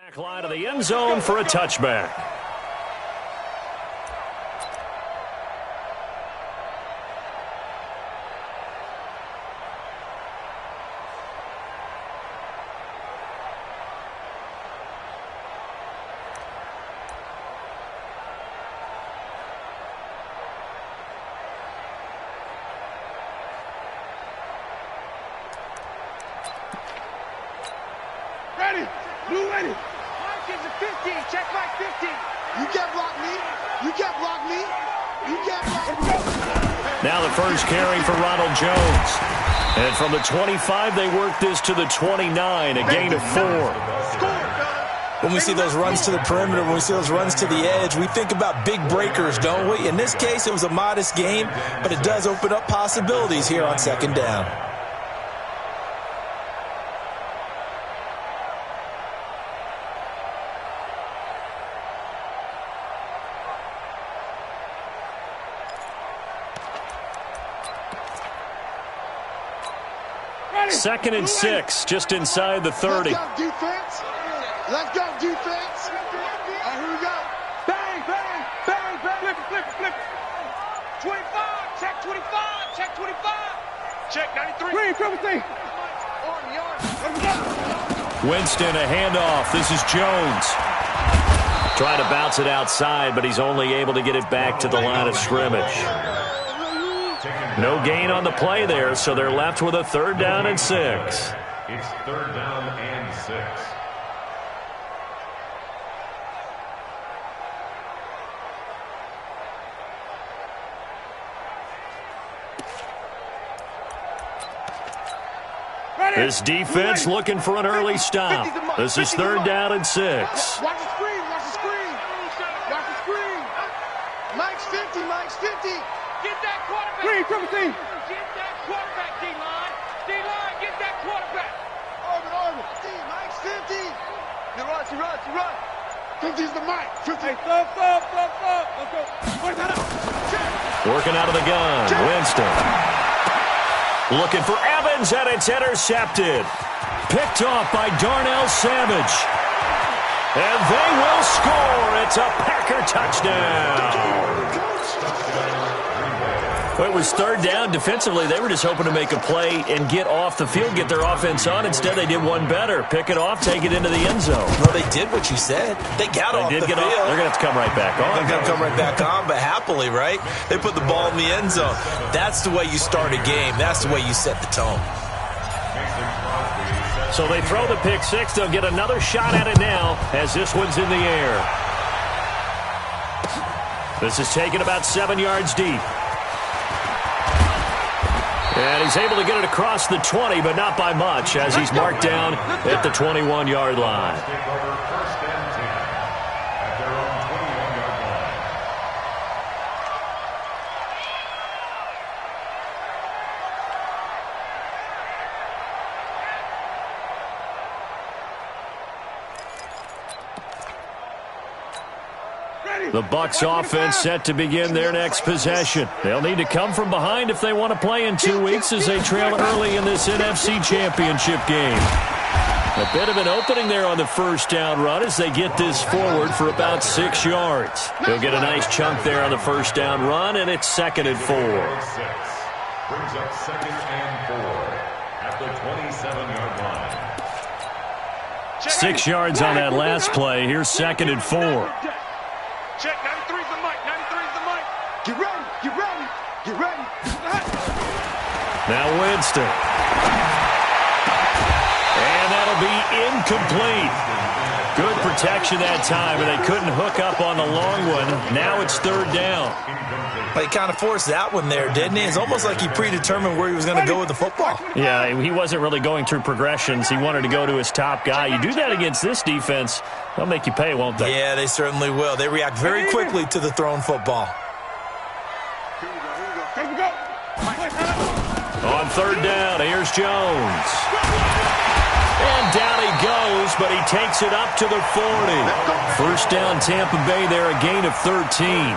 Back line of the end zone for a touchback. Ready, blue ready. Mike is a 50, check Mike 50. You can't block me, you can't block me, you can't block me. Now the first carry for Ronald Jones. And from the 25, they work this to the 29, a gain of 4. When we see those runs to the perimeter, when we see those runs to the edge, we think about big breakers, don't we? In this case, it was a modest game, but it does open up possibilities here on second down. Second and 6, just inside the 30. Let's go, defense. Let's go, defense. All right, here we go. Bang, bang, bang, bang. Flip it, flip it, flip it. 25, check 25, check 25. Check 93. Green, triple T. Winston, a handoff. This is Jones. Trying to bounce it outside, but he's only able to get it back to the line of scrimmage. No gain on the play there, so they're left with a third down and 6. It's third down and 6. This defense looking for an early stop. This is third down and 6. Watch the screen, watch the screen. Watch the screen. Mike's 50, Mike's 50. Get that quarterback. Green, triple T. Get that quarterback, D-line. D-line, get that quarterback. Orbit. Mike's 50. He runs. 50's the Mike. 50. Hey, stop. Let's go. Working out of the gun. Winston. Looking for Evans, and it's intercepted. Picked off by Darnell Savage. And they will score. It's a Packer touchdown. Well, it was third down. Defensively, they were just hoping to make a play and get off the field, get their offense on. Instead, they did one better. Pick it off, take it into the end zone. Well, they did what you said. They got off the field. They're going to have to come right back on. They're going to come right back on, but happily, right? They put the ball in the end zone. That's the way you start a game. That's the way you set the tone. So they throw the pick six. They'll get another shot at it now as this one's in the air. This is taken about 7 yards deep. And he's able to get it across the 20, but not by much, as he's marked down at the 21-yard line. The Bucs offense set to begin their next possession. They'll need to come from behind if they want to play in 2 weeks as they trail early in this NFC Championship game. A bit of an opening there on the first down run as they get this forward for about 6 yards. They'll get a nice chunk there on the first down run, and it's 2nd and 4. Brings up 2nd and 4 at the 27-yard line. 6 yards on that last play. Here's 2nd and 4. Check, 93's the Mike, 93's the Mike. Get ready. Now Winston. And that'll be incomplete. Good protection that time, and they couldn't hook up on the long one. Now it's third down. He kind of forced that one there, didn't he? It's almost like he predetermined where he was going to go with the football. Yeah, he wasn't really going through progressions. He wanted to go to his top guy. You do that against this defense, they'll make you pay, won't they? Yeah, they certainly will. They react very quickly to the thrown football. On third down, here's Jones. And down he goes, but he takes it up to the 40. First down, Tampa Bay there, a gain of 13.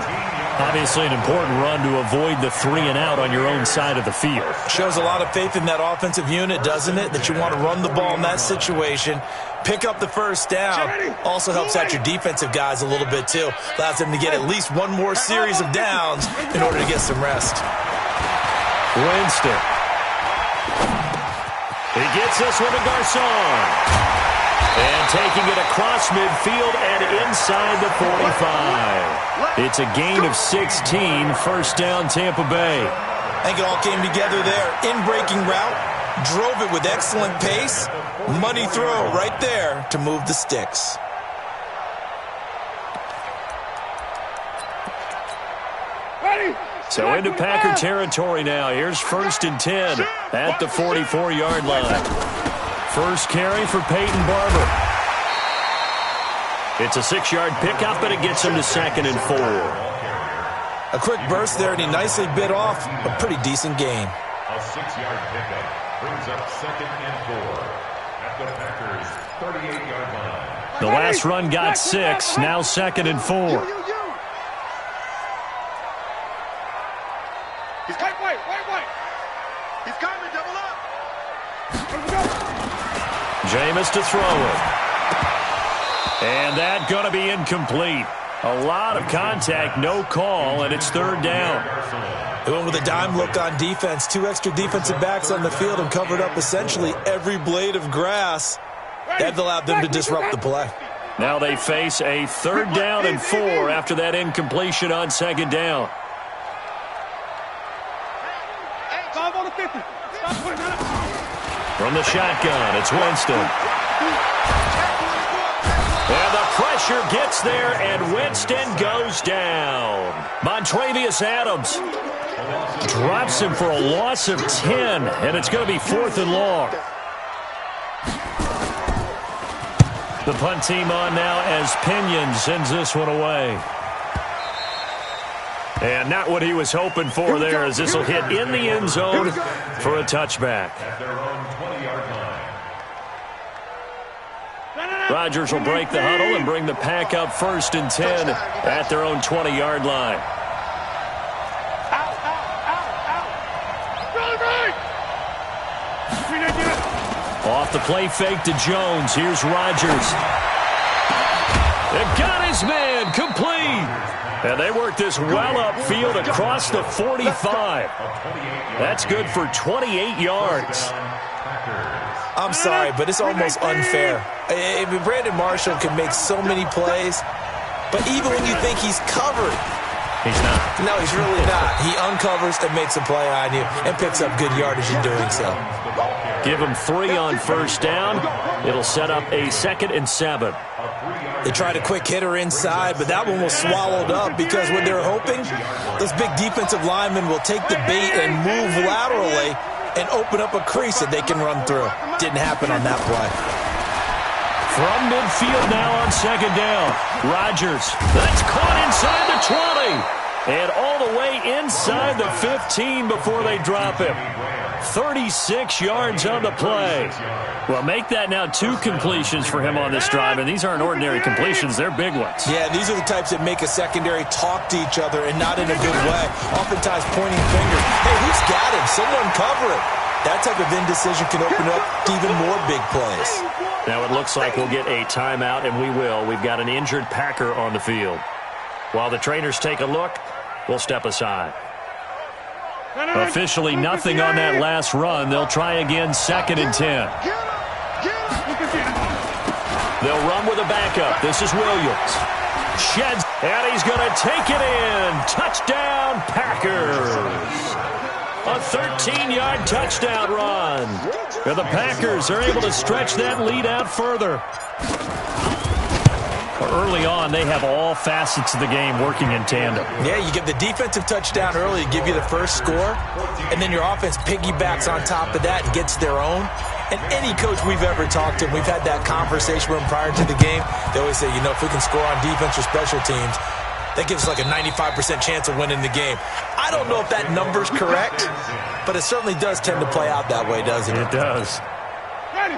Obviously an important run to avoid the 3-and-out on your own side of the field. Shows a lot of faith in that offensive unit, doesn't it? That you want to run the ball in that situation, pick up the first down. Also helps out your defensive guys a little bit too. Allows them to get at least one more series of downs in order to get some rest. Winston. He gets this one to Garcon. And taking it across midfield and inside the 45. It's a gain of 16, first down Tampa Bay. I think it all came together there. In-breaking route, drove it with excellent pace. Money throw right there to move the sticks. So into Packer territory now. Here's 1st and 10 at the 44-yard line. First carry for Peyton Barber. It's a 6-yard pickup, but it gets him to 2nd and 4. A quick burst there, and he nicely bit off a pretty decent gain. A 6-yard pickup brings up 2nd and 4 at the Packers' 38-yard line. The last run got 6, now 2nd and 4. He's coming, wait. He's coming, double up. Jameis to throw it. And that going to be incomplete. A lot of contact, no call, and it's 3rd down. They went with a dime look on defense. 2 extra defensive backs on the field and covered up essentially every blade of grass. That allowed them to disrupt the play. Now they face a 3rd down and 4 after that incompletion on 2nd down. From the shotgun, it's Winston. And the pressure gets there, and Winston goes down. Montravius Adams drops him for a loss of 10, and it's going to be 4th and long. The punt team on now as Pinion sends this one away. And not what he was hoping for there, as this will hit in the end zone for a touchback. At their own 20-yard line. Rodgers will break the huddle and bring the pack up 1st and 10 at their own 20-yard line. Off the play fake to Jones. Here's Rodgers. They got his man complete. And they work this well upfield across the 45. That's good for 28 yards. I'm sorry, but it's almost unfair. I mean, Brandon Marshall can make so many plays, but even when you think he's covered, he's not. No, he's really not. He uncovers and makes a play on you and picks up good yardage in doing so. Give him 3 on 1st down. It'll set up a 2nd and 7. They tried a quick hitter inside, but that one was swallowed up because when they're hoping, those big defensive linemen will take the bait and move laterally and open up a crease that they can run through. Didn't happen on that play. From midfield now on 2nd down. Rodgers. That's caught inside the 20. And all the way inside the 15 before they drop him. 36 yards on the play. Well, make that now 2 completions for him on this drive, and these aren't ordinary completions. They're big ones. Yeah, these are the types that make a secondary talk to each other and not in a good way. Oftentimes pointing fingers. Hey, who's got him? Someone cover it. That type of indecision can open up even more big plays. Now it looks like we'll get a timeout, and we will. We've got an injured Packer on the field. While the trainers take a look, we'll step aside. Officially nothing on that last run. They'll try again 2nd and 10. They'll run with a backup. This is Williams. Sheds, and he's going to take it in. Touchdown, Packers. A 13-yard touchdown run. And the Packers are able to stretch that lead out further. Early on, they have all facets of the game working in tandem. Yeah, you get the defensive touchdown early to give you the first score, and then your offense piggybacks on top of that and gets their own. And any coach we've ever talked to, we've had that conversation with them prior to the game, they always say, you know, if we can score on defense or special teams, that gives us like a 95% chance of winning the game. I don't know if that number's correct, but it certainly does tend to play out that way, doesn't it? It does.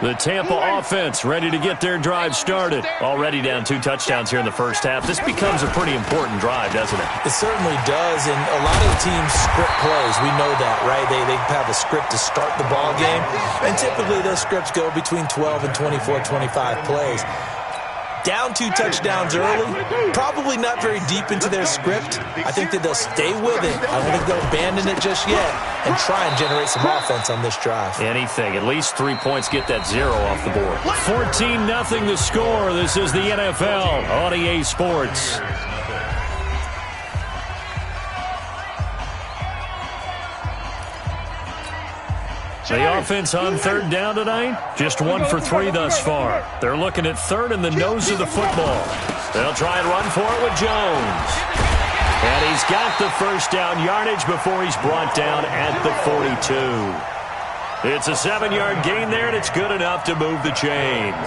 The Tampa offense ready to get their drive started. Already down 2 touchdowns here in the first half. This becomes a pretty important drive, doesn't it? It certainly does, and a lot of the teams script plays. We know that, right? They have a script to start the ball game, and typically those scripts go between 12 and 24, 25 plays. Down 2 touchdowns early, probably not very deep into their script. I think that they'll stay with it. I don't think they'll abandon it just yet and try and generate some offense on this drive. Anything. At least 3 points, get that 0 off the board. 14-0 the score. This is the NFL on EA Sports. The offense on 3rd down tonight, just 1 for 3 thus far. They're looking at 3rd in the nose of the football. They'll try and run for it with Jones. And he's got the first down yardage before he's brought down at the 42. It's a 7-yard gain there, and it's good enough to move the chains.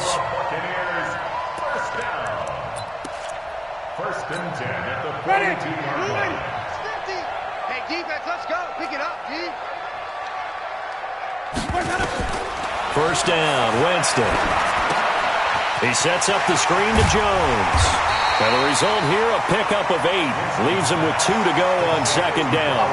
First and 10 at the 42-yard line. Hey, defense, let's go. Pick it up, D. First down, Winston. He sets up the screen to Jones. And the result here, a pickup of 8. Leaves him with 2 to go on 2nd down.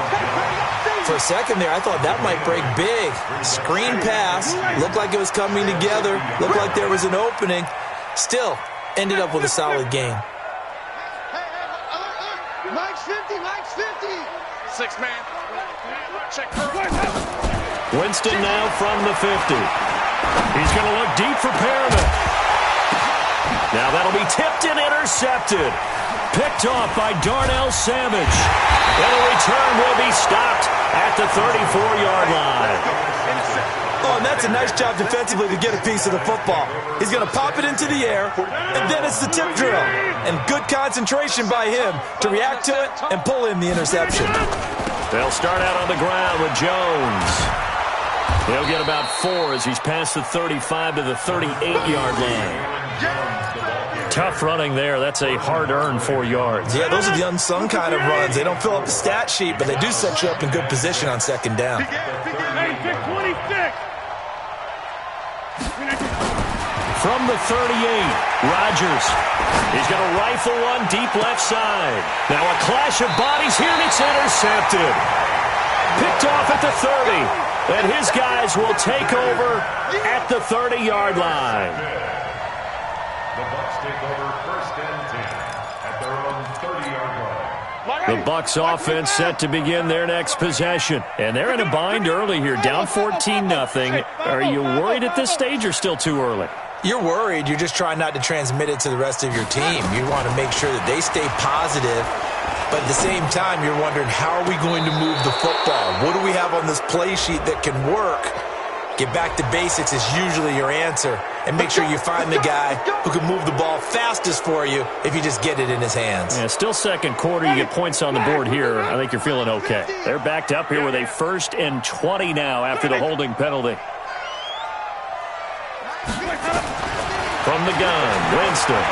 For a second there, I thought that might break big. Screen pass. Looked like it was coming together. Looked like there was an opening. Still, ended up with a solid game. Hey, Mike's 50, Mike's 50. 6-man. Check. Winston now from the 50. He's going to look deep for Perriman. Now that'll be tipped and intercepted. Picked off by Darnell Savage. And the return will be stopped at the 34-yard line. Oh, and that's a nice job defensively to get a piece of the football. He's going to pop it into the air, and then it's the tip drill. And good concentration by him to react to it and pull in the interception. They'll start out on the ground with Jones. He'll get about 4 as he's past the 35 to the 38-yard line. Tough running there. That's a hard-earned 4 yards. Yeah, those are the unsung kind of runs. They don't fill up the stat sheet, but they do set you up in good position on 2nd down. From the 38, Rodgers. He's going to rifle one deep left side. Now a clash of bodies here, and it's intercepted. Picked off at the 30. And his guys will take over at the 30-yard line. The Bucs take over 1st and 10 at their own 30-yard line. The Bucs offense set to begin their next possession. And they're in a bind early here, down 14-0. Are you worried at this stage or still too early? You're worried. You're just trying not to transmit it to the rest of your team. You want to make sure that they stay positive. But at the same time, you're wondering, how are we going to move the football? What do we have on this play sheet that can work? Get back to basics is usually your answer. And make sure you find the guy who can move the ball fastest for you if you just get it in his hands. Yeah, still 2nd quarter. You get points on the board here. I think you're feeling okay. They're backed up here with a 1st and 20 now after the holding penalty. From the gun, Winston.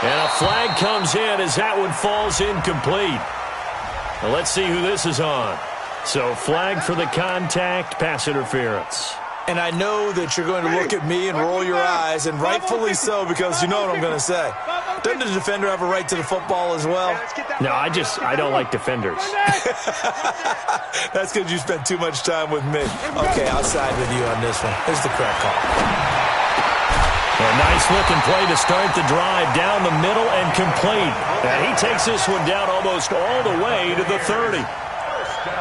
And a flag comes in as that one falls incomplete. Now let's see who this is on. So flag for the contact, pass interference. And I know that you're going to look at me and roll your eyes, and rightfully so, because you know what I'm going to say. Doesn't the defender have a right to the football as well? No, I don't like defenders. That's because you spent too much time with me. Okay, I'll side with you on this one. Here's the correct call. A nice-looking play to start the drive down the middle and complete. And he takes this one down almost all the way to the 30.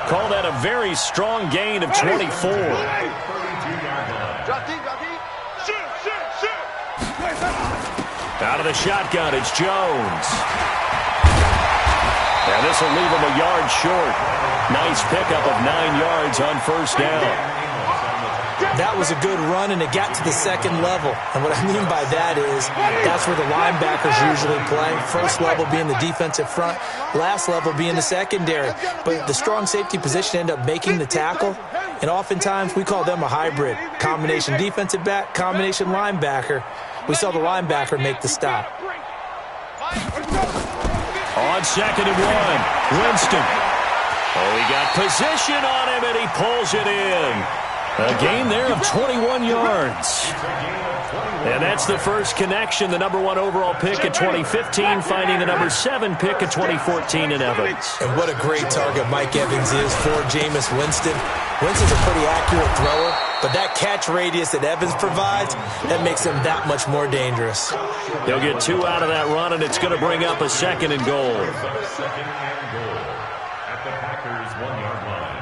Call that a very strong gain of 24. Out of the shotgun, it's Jones. And this will leave him a yard short. Nice pickup of 9 yards on 1st down. That was a good run, and it got to the 2nd level. And what I mean by that is that's where the linebackers usually play. 1st level being the defensive front, last level being the secondary. But the strong safety position ended up making the tackle, and oftentimes we call them a hybrid. Combination defensive back, combination linebacker. We saw the linebacker make the stop. On 2nd and 1, Winston. Oh, he got position on him, and he pulls it in. A gain there of 21 yards. And that's the first connection. The number 1 overall pick in 2015 finding the number 7 pick in 2014 in Evans. And what a great target Mike Evans is for Jameis Winston. Winston's a pretty accurate thrower, but that catch radius that Evans provides, that makes him that much more dangerous. He'll get 2 out of that run, and it's going to bring up a 2nd and goal. Second and goal at the Packers' 1-yard line.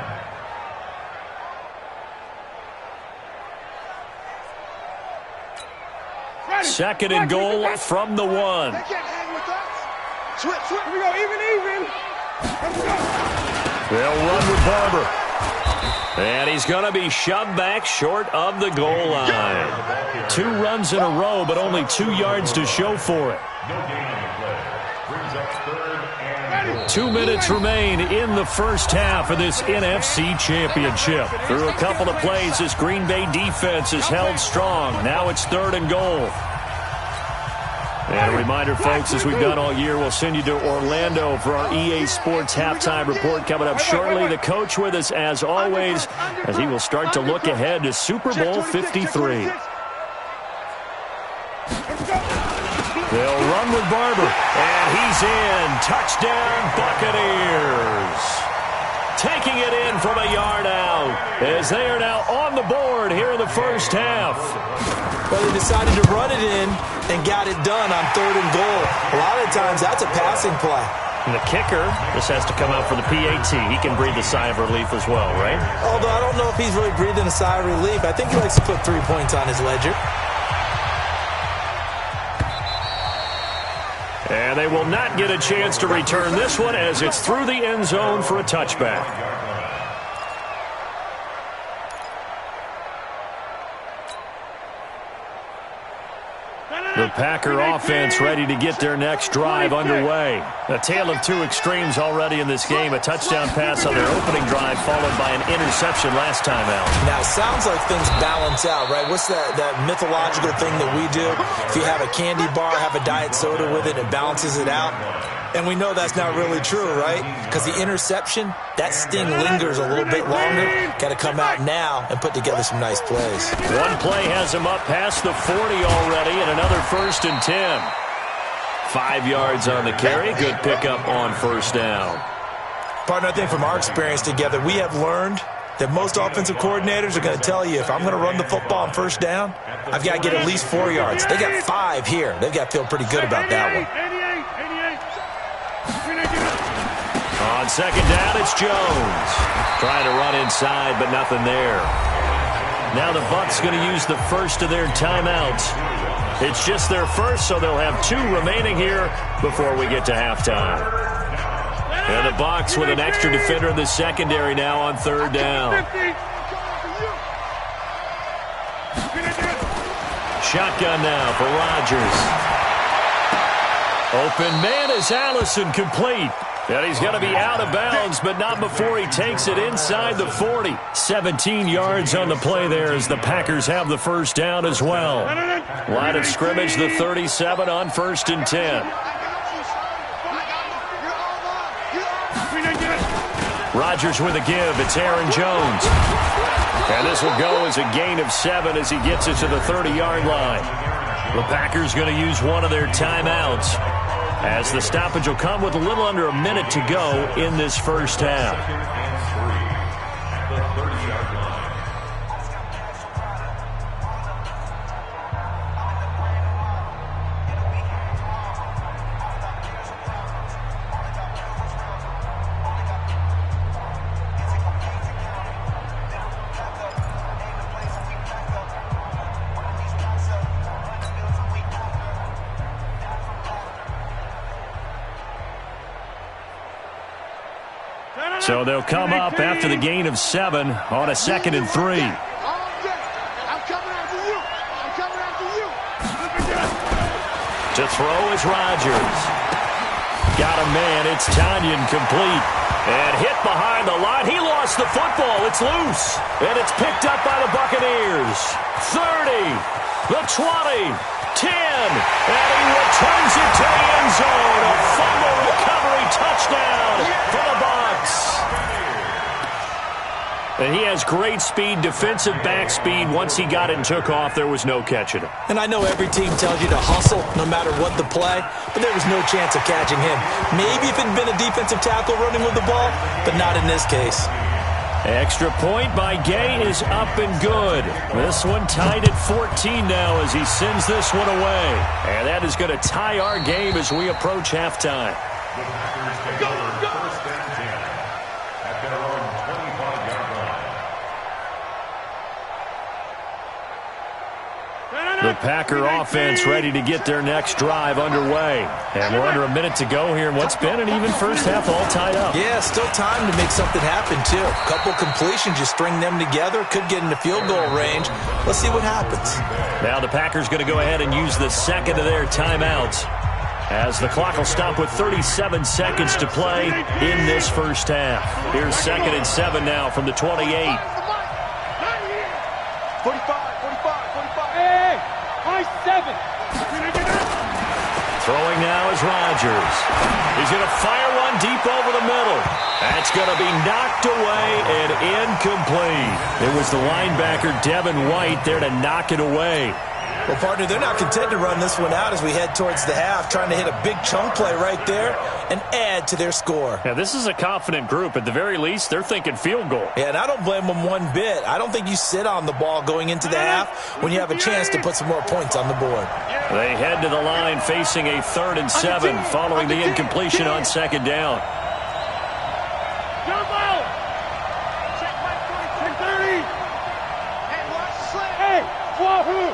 2nd and goal from the 1. They can't hang with us. Switch. Here we go. Even. Let's go. They'll run with Barber. And he's going to be shoved back short of the goal line. 2 runs in a row, but only 2 yards to show for it. No gain on the play. Brings up 3rd and goal. 2 minutes remain in the first half of this NFC Championship. Through a couple of plays, this Green Bay defense is held strong. Now it's 3rd and goal. And a reminder, folks, as we've done all year, we'll send you to Orlando for our EA Sports halftime report coming up shortly. The coach with us, as always, as he will start to look ahead to Super Bowl 53. They'll run with Barber, and he's in. Touchdown, Buccaneers. Taking it in from a yard out, as they are now on the board here in the first half. Well, they decided to run it in and got it done on 3rd and goal. A lot of times, that's a passing play. And the kicker, this has to come out for the PAT. He can breathe a sigh of relief as well, right? Although I don't know if he's really breathing a sigh of relief. I think he likes to put 3 points on his ledger. And they will not get a chance to return this one as it's through the end zone for a touchback. The Packer offense ready to get their next drive underway. A tale of 2 extremes already in this game. A touchdown pass on their opening drive followed by an interception last time out. Now, it sounds like things balance out, right? What's that mythological thing that we do? If you have a candy bar, have a diet soda with it, it balances it out. And we know that's not really true, right? Because the interception, that sting lingers a little bit longer. Got to come out now and put together some nice plays. One play has him up past the 40 already, and another 1st and 10. 5 yards on the carry. Good pickup on 1st down. Partner, I think from our experience together, we have learned that most offensive coordinators are going to tell you, if I'm going to run the football on 1st down, I've got to get at least 4 yards. They got 5 here. They've got to feel pretty good about that one. On 2nd down, it's Jones. Trying to run inside, but nothing there. Now the Bucs going to use the first of their timeouts. It's just their first, so they'll have 2 remaining here before we get to halftime. And the Bucs with an extra defender in the secondary now on 3rd down. Shotgun now for Rodgers. Open man is Allison, complete. And he's going to be out of bounds, but not before he takes it inside the 40. 17 yards on the play there as the Packers have the 1st down as well. Line of scrimmage, the 37 on 1st and 10. Rodgers with a give. It's Aaron Jones. And this will go as a gain of 7 as he gets it to the 30-yard line. The Packers going to use one of their timeouts, as the stoppage will come with a little under a minute to go in this first half. So they'll come up after the gain of 7 on a 2nd and 3. I'm coming after you. I'm coming after you. To throw is Rodgers. Got a man. It's Tanyan, complete. And hit behind the line. He lost the football. It's loose. And it's picked up by the Buccaneers. 30. The 20. 10. And he returns it to the end zone. A fumble recovery touchdown for the Bucs. And he has great speed, defensive back speed. Once he got it and took off, there was no catching him. And I know every team tells you to hustle no matter what the play, but there was no chance of catching him. Maybe if it had been a defensive tackle running with the ball, but not in this case. Extra point by Gay is up and good. This one tied at 14 now as he sends this one away. And that is going to tie our game as we approach halftime. The Packers take over first and 10 at their own 25-yard line. The Packer offense ready to get their next drive underway. And we're under a minute to go here in what's been an even first half, all tied up. Yeah, still time to make something happen, too. A couple completions, you string them together, could get into field goal range. Let's see what happens. Now the Packers going to go ahead and use the second of their timeouts, as the clock will stop with 37 seconds to play in this first half. Here's 2nd and 7 now from the 28. 45, 45. Hey, high 7. Throwing now is Rodgers. He's going to fire one deep over the middle. That's going to be knocked away and incomplete. It was the linebacker, Devin White, there to knock it away. Well, partner, they're not content to run this one out as we head towards the half, trying to hit a big chunk play right there and add to their score. Now, this is a confident group. At the very least, they're thinking field goal. Yeah, and I don't blame them one bit. I don't think you sit on the ball going into the half when you have a chance to put some more points on the board. They head to the line facing a 3rd and 7 following the incompletion on 2nd down. Jump out. Check my 30. Hey, watch the slant. Hey, wahoo.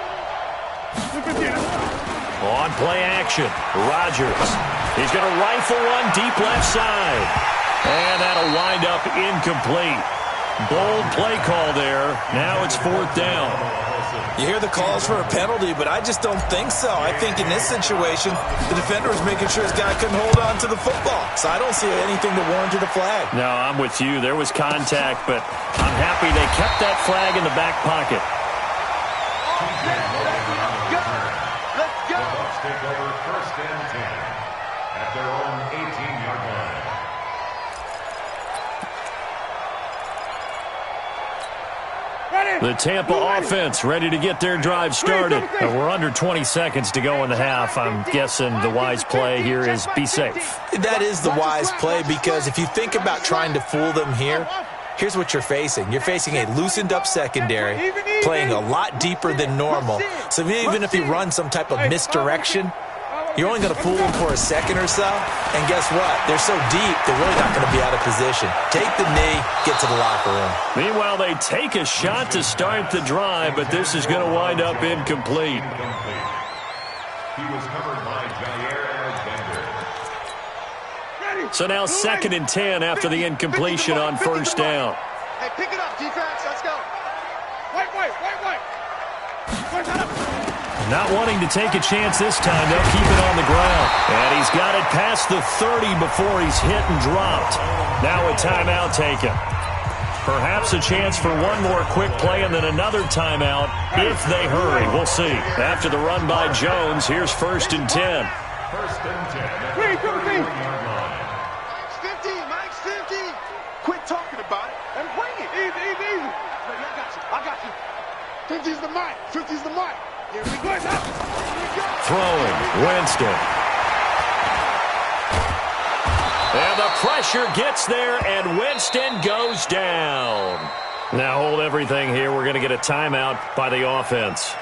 On play action, Rodgers. He's going to rifle one deep left side. And that'll wind up incomplete. Bold play call there. Now it's 4th down. You hear the calls for a penalty, but I just don't think so. I think in this situation, the defender was making sure his guy couldn't hold on to the football. So I don't see anything that warranted a flag. No, I'm with you. There was contact, but I'm happy they kept that flag in the back pocket. The Bucs take over first and 10 at their own 18-yard line. The Tampa offense ready to get their drive started. We're under 20 seconds to go in the half. I'm guessing the wise play here is be safe. That is the wise play, because if you think about trying to fool them here, here's what you're facing. You're facing a loosened up secondary, playing a lot deeper than normal. So even if you run some type of misdirection, you're only going to fool them for a second or so. And guess what? They're so deep, they're really not going to be out of position. Take the knee, get to the locker room. Meanwhile, they take a shot to start the drive, but this is going to wind up incomplete. He was covered by Jair Alexander. So now 2nd and 10 after the incompletion on 1st down. Hey, pick it up, defense. Let's go. Wait. Not wanting to take a chance this time, they'll keep it on the ground. And he's got it past the 30 before he's hit and dropped. Now a timeout taken. Perhaps a chance for one more quick play and then another timeout if they hurry. We'll see. After the run by Jones, here's 1st and 10. First and 10 at the 40-yard line. Mike's 50. Quit talking about it and bring it. Easy. Baby, I got you. 50's the mic. 50's the mic. Here we go. Throwing, Winston. And the pressure gets there, and Winston goes down. Now hold everything here. We're going to get a timeout by the offense.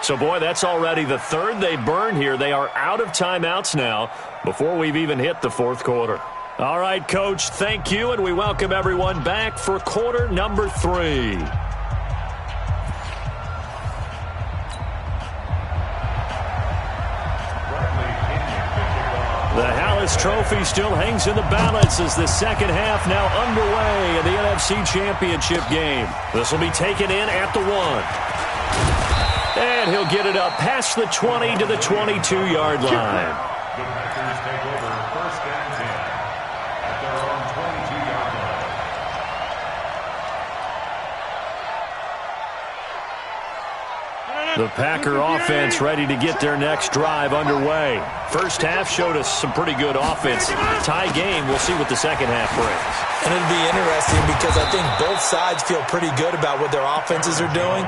So, boy, that's already the 3rd they burned here. They are out of timeouts now before we've even hit the 4th quarter. All right, Coach, thank you, and we welcome everyone back for quarter number 3. The Hallis Trophy still hangs in the balance as the second half now underway in the NFC Championship game. This will be taken in at the 1. And he'll get it up past the 20 to the 22-yard line. The Packers take over first and 10 at their own 22-yard line. The Packer offense ready to get their next drive underway. First half showed us some pretty good offense. Tie game, we'll see what the second half brings. And it'll be interesting because I think both sides feel pretty good about what their offenses are doing.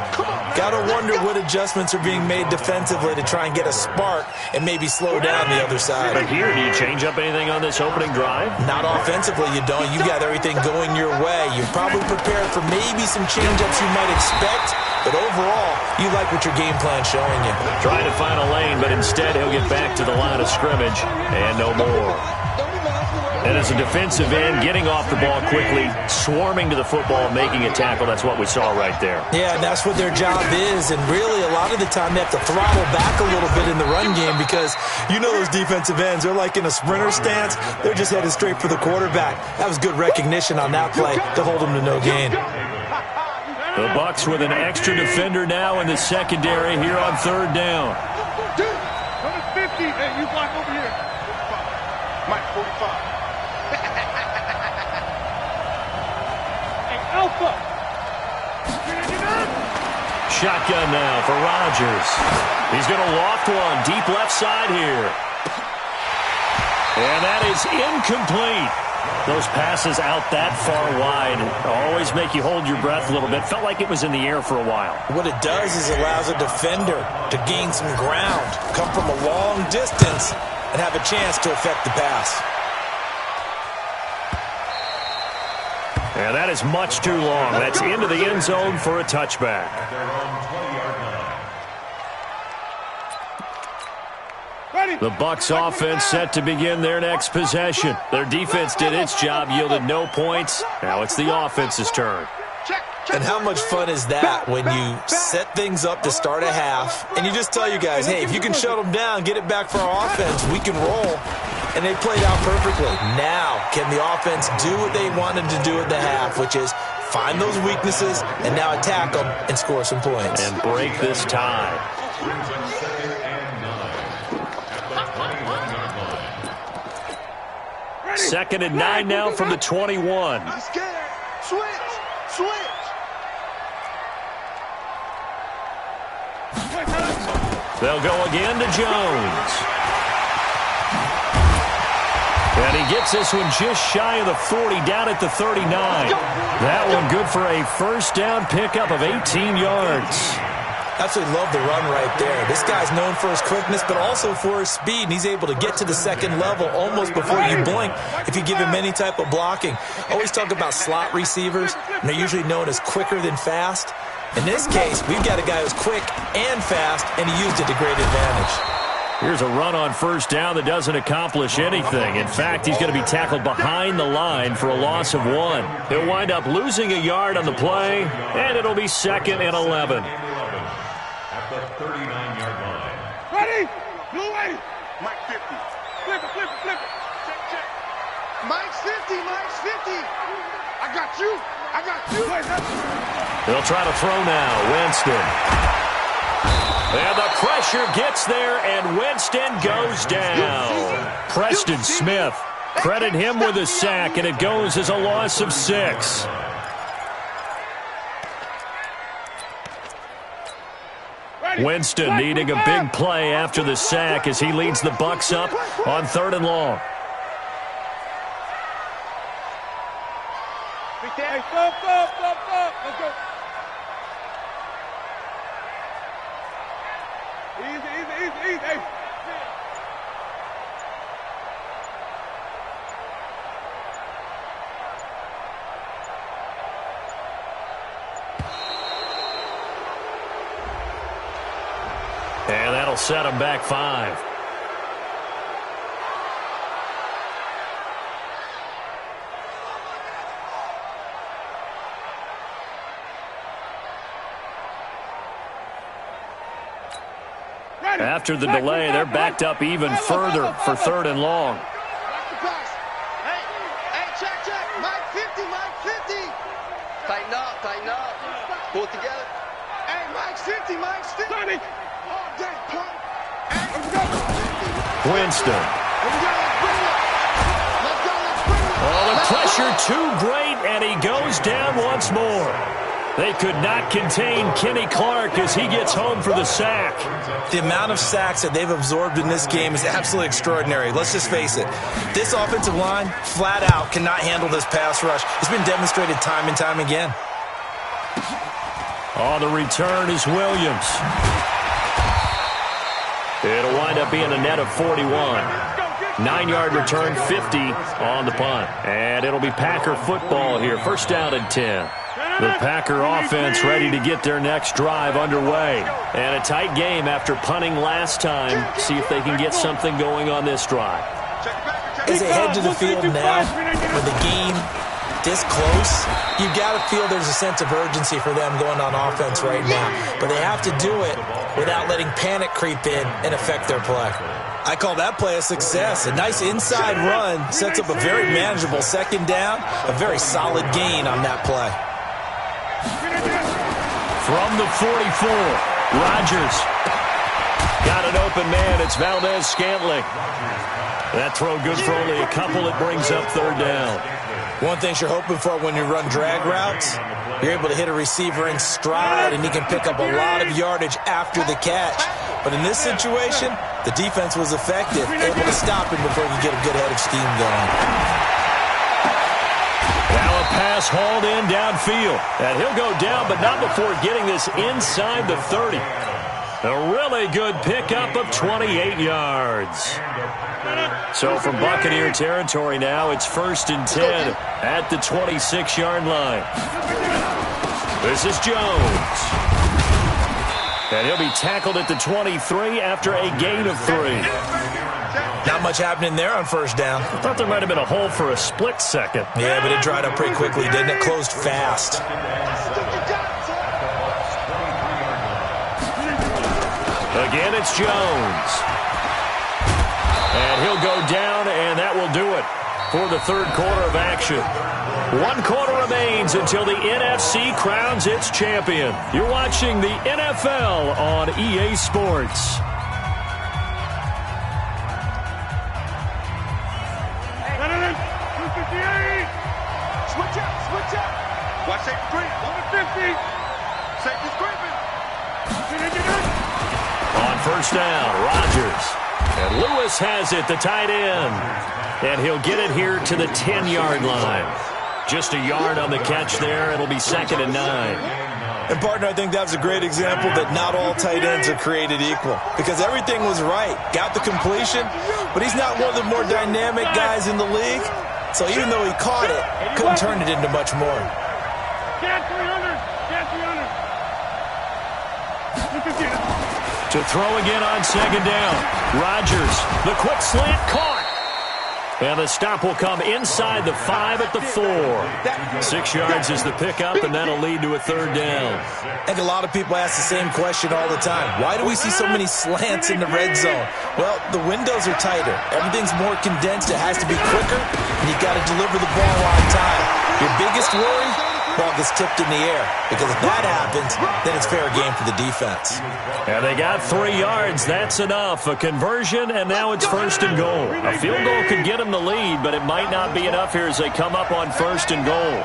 Got to wonder what adjustments are being made defensively to try and get a spark and maybe slow down the other side. But here, do you change up anything on this opening drive? Not offensively, you don't. You got everything going your way. You're probably prepared for maybe some change-ups you might expect, but overall, you like what your game plan's showing you. Trying to find a lane, but instead he'll get back to the line of scrimmage and no more. And as a defensive end, getting off the ball quickly, swarming to the football, making a tackle, that's what we saw right there. Yeah, and that's what their job is. And really, a lot of the time, they have to throttle back a little bit in the run game because you know those defensive ends, they're like in a sprinter stance. They're just headed straight for the quarterback. That was good recognition on that play to hold them to no gain. The Bucs with an extra defender now in the secondary here on third down. Number 50, hey, you block over here. 45. Mike, 45. Hey, Alpha. Shotgun now for Rodgers. He's going to loft one deep left side here. And that is incomplete. Those passes out that far wide always make you hold your breath a little bit. Felt like it was in the air for a while. What it does is allows a defender to gain some ground, come from a long distance, and have a chance to affect the pass. And that is much too long. That's into the end zone for a touchback. The Bucs offense set to begin their next possession. Their defense did its job, yielded no points. Now it's the offense's turn. And how much fun is that when you set things up to start a half and you just tell you guys, hey, if you can shut them down, get it back for our offense, we can roll. And they played out perfectly. Now, can the offense do what they wanted to do at the half, which is find those weaknesses and now attack them and score some points. And break this tie. Second and 9 now from the 21. Switch. They'll go again to Jones. And he gets this one just shy of the 40, down at the 39. That one good for a first down pickup of 18 yards. Absolutely love the run right there. This guy's known for his quickness, but also for his speed, and he's able to get to the second level almost before you blink if you give him any type of blocking. Always talk about slot receivers, and they're usually known as quicker than fast. In this case, we've got a guy who's quick and fast, and he used it to great advantage. Here's a run on first down that doesn't accomplish anything. In fact, he's going to be tackled behind the line for a loss of 1. He'll wind up losing a yard on the play, and it'll be 2nd and 11. At the 39-yard line. Ready? Blue way. Mike 50. Flip it. Check. Mike's 50. I got you. They'll try to throw now. Winston. And the pressure gets there, and Winston goes down. Preston Smith, credit him with a sack, and it goes as a loss of 6. Winston needing a big play after the sack as he leads the Bucs up on 3rd and long. Hey, stop. Let's go. Easy. Hey. And that'll set him back 5. After the delay, they're backed up even further for 3rd and long. Hey, check. Mike 50. Tighten up. Pull it together. Hey, Mike's 50. 30. Winston. Oh, the pressure too great, and he goes down once more. They could not contain Kenny Clark as he gets home for the sack. The amount of sacks that they've absorbed in this game is absolutely extraordinary. Let's just face it. This offensive line, flat out, cannot handle this pass rush. It's been demonstrated time and time again. On the return is Williams. It'll wind up being a net of 41. 9-yard return, 50 on the punt. And it'll be Packer football here. First down and 10. The Packer offense ready to get their next drive underway. And a tight game after punting last time. See if they can get something going on this drive. As they head to the field now, with the game this close, you've got to feel there's a sense of urgency for them going on offense right now. But they have to do it without letting panic creep in and affect their play. I call that play a success. A nice inside run sets up a very manageable second down, a very solid gain on that play. From the 44, Rodgers. Got an open man. It's Valdez-Scantling. That throw good for only a couple. It brings up third down. One thing you're hoping for when you run drag routes, you're able to hit a receiver in stride, and he can pick up a lot of yardage after the catch. But in this situation, the defense was effective, able to stop him before he could get a good head of steam going. Now a pass hauled in downfield. And he'll go down, but not before getting this inside the 30. A really good pickup of 28 yards. So from Buccaneer territory now, it's 1st and 10 at the 26-yard line. This is Jones. And he'll be tackled at the 23 after a gain of 3. Not much happening there on first down. I thought there might have been a hole for a split second. Yeah, but it dried up pretty quickly, didn't it? Closed fast. Again, it's Jones. And he'll go down, and that will do it for the third quarter of action. 1 quarter remains until the NFC crowns its champion. You're watching the NFL on EA Sports. Switch up. Watch safety screen. 150. Safety scraping. On first down, Rodgers. And Lewis has it, the tight end. And he'll get it here to the 10-yard line. Just a yard on the catch there. It'll be 2nd and 9. And, partner, I think that was a great example that not all tight ends are created equal. Because everything was right. Got the completion, but he's not one of the more dynamic guys in the league. So even though he caught it, couldn't turn it into much more. Get 300. Get 300. To throw again on 2nd down. Rodgers, the quick slant caught. And the stop will come inside the 5 at the 4. 6 yards is the pickup, and that'll lead to a third down. I think a lot of people ask the same question all the time. Why do we see so many slants in the red zone? Well, the windows are tighter. Everything's more condensed. It has to be quicker, and you've got to deliver the ball on time. Your biggest worry? Ball gets tipped in the air. Because if that happens, then it's fair game for the defense. And they got 3 yards. That's enough. A conversion, and now it's 1st and goal. A field goal could get them the lead, but it might not be enough here as they come up on 1st and goal.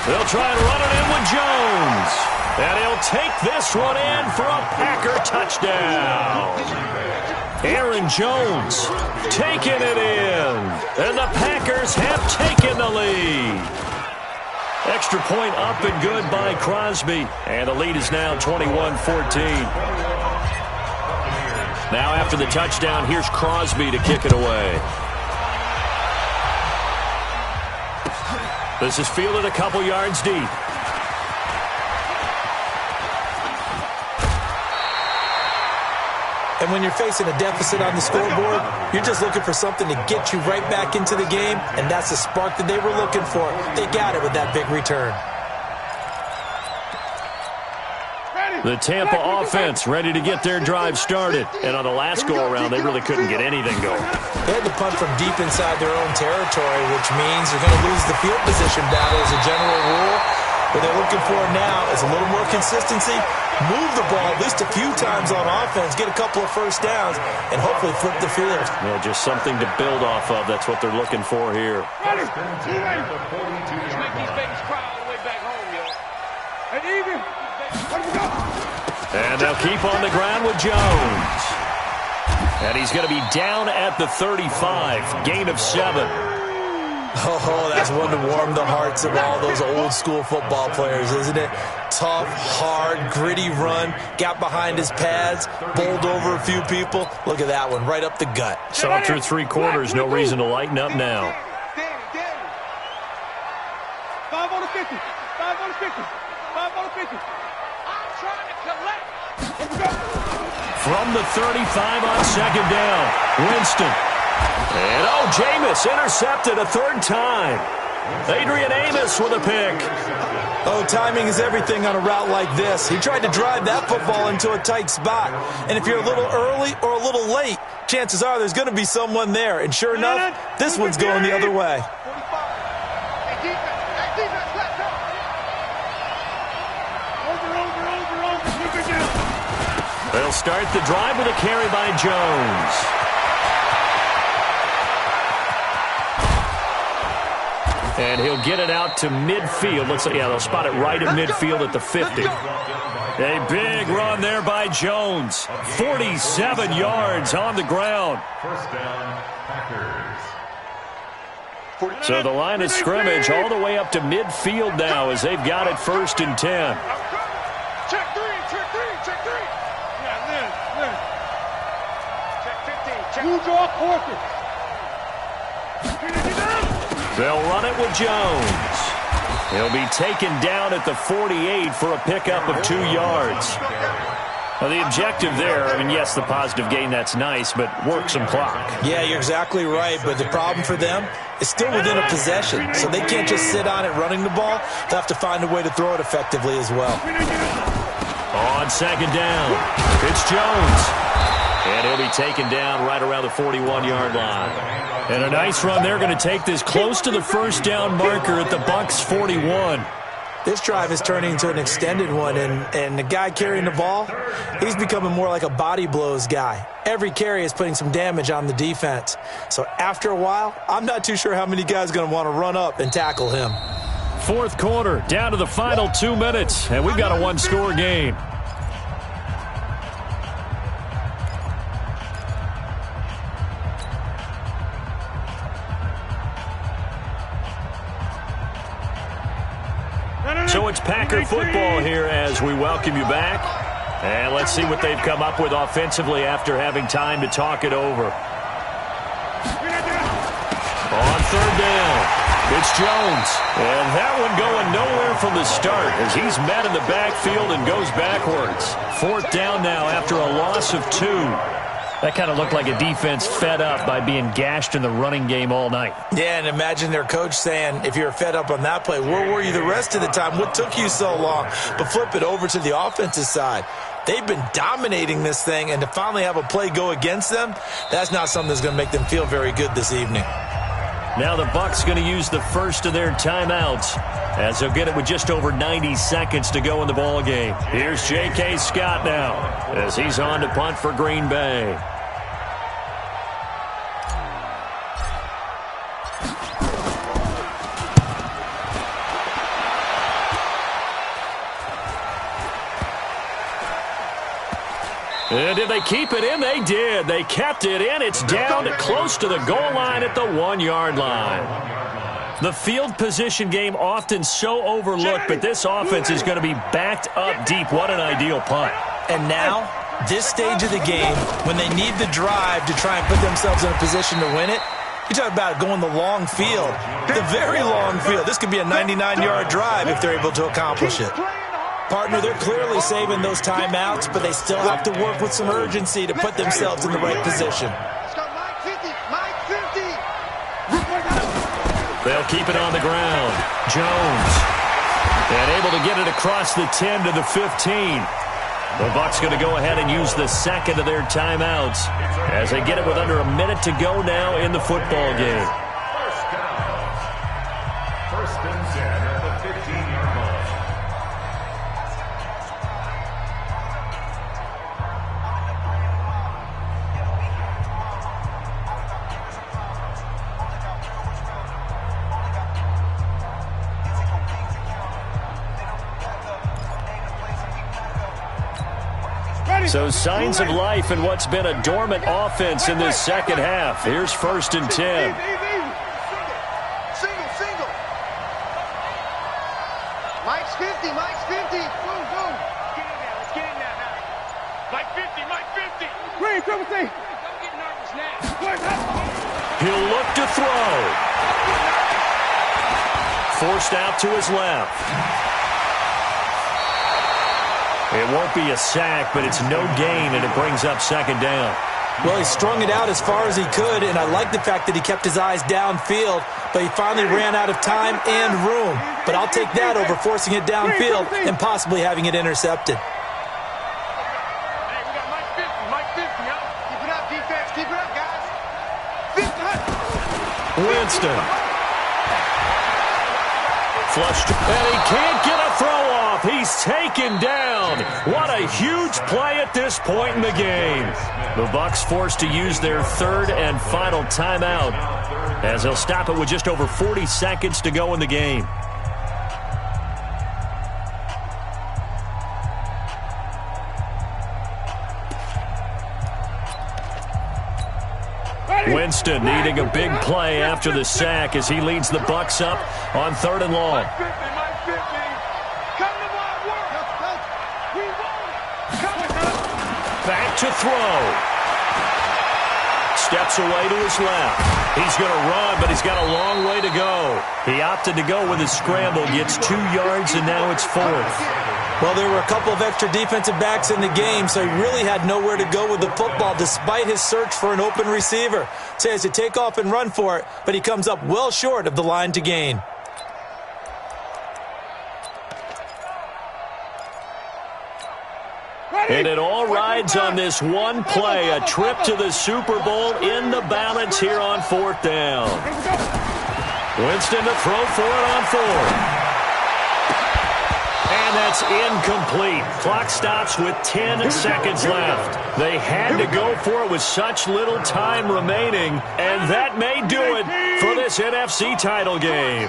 They'll try and run it in with Jones. And he'll take this one in for a Packer touchdown. Aaron Jones taking it in. And the Packers have taken the lead. Extra point up and good by Crosby. And the lead is now 21-14. Now after the touchdown, here's Crosby to kick it away. This is fielded a couple yards deep. And when you're facing a deficit on the scoreboard, you're just looking for something to get you right back into the game, and that's the spark that they were looking for. They got it with that big return. The Tampa offense ready to get their drive started. And on the last go-around, they really couldn't get anything going. They had to punt from deep inside their own territory, which means they're going to lose the field position battle as a general rule. What they're looking for now is a little more consistency, move the ball at least a few times on offense, get a couple of first downs, and hopefully flip the field. Yeah, just something to build off of. That's what they're looking for here. Let's make these babies cry all the way back home, yo. And even. And they'll keep on the ground with Jones. And he's going to be down at the 35, gain of 7. Oh, that's one to warm the hearts of all those old-school football players, isn't it? Tough, hard, gritty run, got behind his pads, bowled over a few people. Look at that one, right up the gut. So through 3 quarters, no reason to lighten up now. 5 on the 50. 5 on the 50. 5 on the 50. I'm trying to collect. From the 35 on second down, Winston. And Jameis intercepted a 3rd time. Adrian Amos with a pick. Oh, timing is everything on a route like this. He tried to drive that football into a tight spot. And if you're a little early or a little late, chances are there's going to be someone there. And sure enough, this one's going the other way. They'll start the drive with a carry by Jones. And he'll get it out to midfield. Looks like, yeah, they'll spot it right at midfield at the 50. A big run there by Jones. 47 yards on the ground. First down, Packers. So the line of scrimmage all the way up to midfield now as they've got it 1st and 10. Check 3, check 3, check 3. Yeah, Lynn. Check 15, check. Who draw quarter? They'll run it with Jones. He'll be taken down at the 48 for a pickup of 2 yards. Well, the objective there, I mean, yes, the positive gain, that's nice, but work some clock. Yeah, you're exactly right, but the problem for them is still within a possession, so they can't just sit on it running the ball. They'll have to find a way to throw it effectively as well. On second down, it's Jones. And he'll be taken down right around the 41-yard line. And a nice run. They're going to take this close to the first down marker at the Bucs 41. This drive is turning into an extended one, and the guy carrying the ball, he's becoming more like a body blows guy. Every carry is putting some damage on the defense. So after a while, I'm not too sure how many guys are going to want to run up and tackle him. 4th quarter, down to the final 2 minutes, and we've got a 1-score game. So it's Packer football here as we welcome you back. And let's see what they've come up with offensively after having time to talk it over. On 3rd down, it's Jones. And that one going nowhere from the start as he's met in the backfield and goes backwards. 4th down now after a loss of 2. That kind of looked like a defense fed up by being gashed in the running game all night. Yeah, and imagine their coach saying, if you're fed up on that play, where were you the rest of the time? What took you so long? But flip it over to the offensive side. They've been dominating this thing, and to finally have a play go against them, that's not something that's going to make them feel very good this evening. Now the Bucs going to use the first of their timeouts as they'll get it with just over 90 seconds to go in the ball game. Here's J.K. Scott now as he's on to punt for Green Bay. And did they keep it in? They did. They kept it in. It's down to close to the goal line at the 1-yard line. The field position game often so overlooked, but this offense is going to be backed up deep. What an ideal punt. And now, this stage of the game, when they need the drive to try and put themselves in a position to win it, you talk about going the long field, the very long field. This could be a 99-yard drive if they're able to accomplish it. Partner, they're clearly saving those timeouts, but they still have to work with some urgency to put themselves in the right position. They'll keep it on the ground. Jones. And able to get it across the 10 to the 15. The Bucs going to go ahead and use the second of their timeouts as they get it with under a minute to go now in the football game. First and 10 at the 15-yard line. So signs of life in what's been a dormant offense in this second half. Here's 1st and 10. Single. Mike's 50. Boom. Get in there. Let's get in there now. Mike 50. Green, triple C. Don't get nervous now. He'll look to throw. Forced out to his left. It won't be a sack, but it's no gain, and it brings up 2nd down. Well, he strung it out as far as he could, and I like the fact that he kept his eyes downfield, but he finally ran out of time and room. But I'll take that over forcing it downfield and possibly having it intercepted. Hey, we got Mike 50, y'all. Keep it up, defense. Keep it up, guys. 50. Winston. Flushed, and he can't get a throw off. He's taken down. What a huge play at this point in the game. The Bucs forced to use their 3rd and final timeout, as they'll stop it with just over 40 seconds to go in the game. Winston needing a big play after the sack as he leads the Bucs up on 3rd and long. Mike 50. Come to my work. We want it. Back to throw. Steps away to his left. He's going to run, but he's got a long way to go. He opted to go with his scramble, gets 2 yards, and now it's 4th. Well, there were a couple of extra defensive backs in the game, so he really had nowhere to go with the football despite his search for an open receiver. So he has to take off and run for it, but he comes up well short of the line to gain. And it all rides on this one play, a trip to the Super Bowl in the balance here on 4th down. Winston to throw for it on 4th. And that's incomplete. Clock stops with 10 seconds left. They had to go for it with such little time remaining, and that may do it for this NFC title game.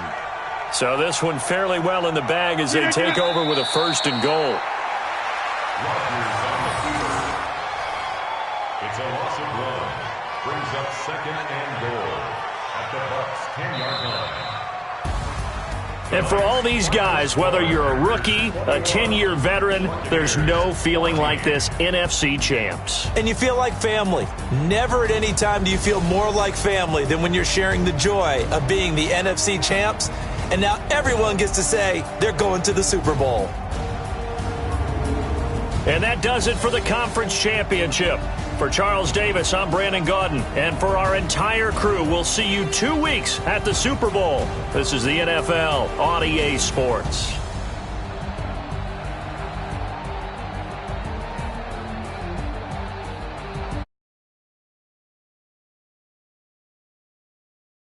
So this one fairly well in the bag as they take over with a 1st and goal. It's a loss of 1. Brings up 2nd and goal at the Bucs' 10-yard line. And for all these guys, whether you're a rookie, a 10-year veteran, there's no feeling like this NFC champs. And you feel like family. Never at any time do you feel more like family than when you're sharing the joy of being the NFC champs. And now everyone gets to say they're going to the Super Bowl. And that does it for the conference championship. For Charles Davis, I'm Brandon Gaudin. And for our entire crew, we'll see you 2 weeks at the Super Bowl. This is the NFL on EA Sports.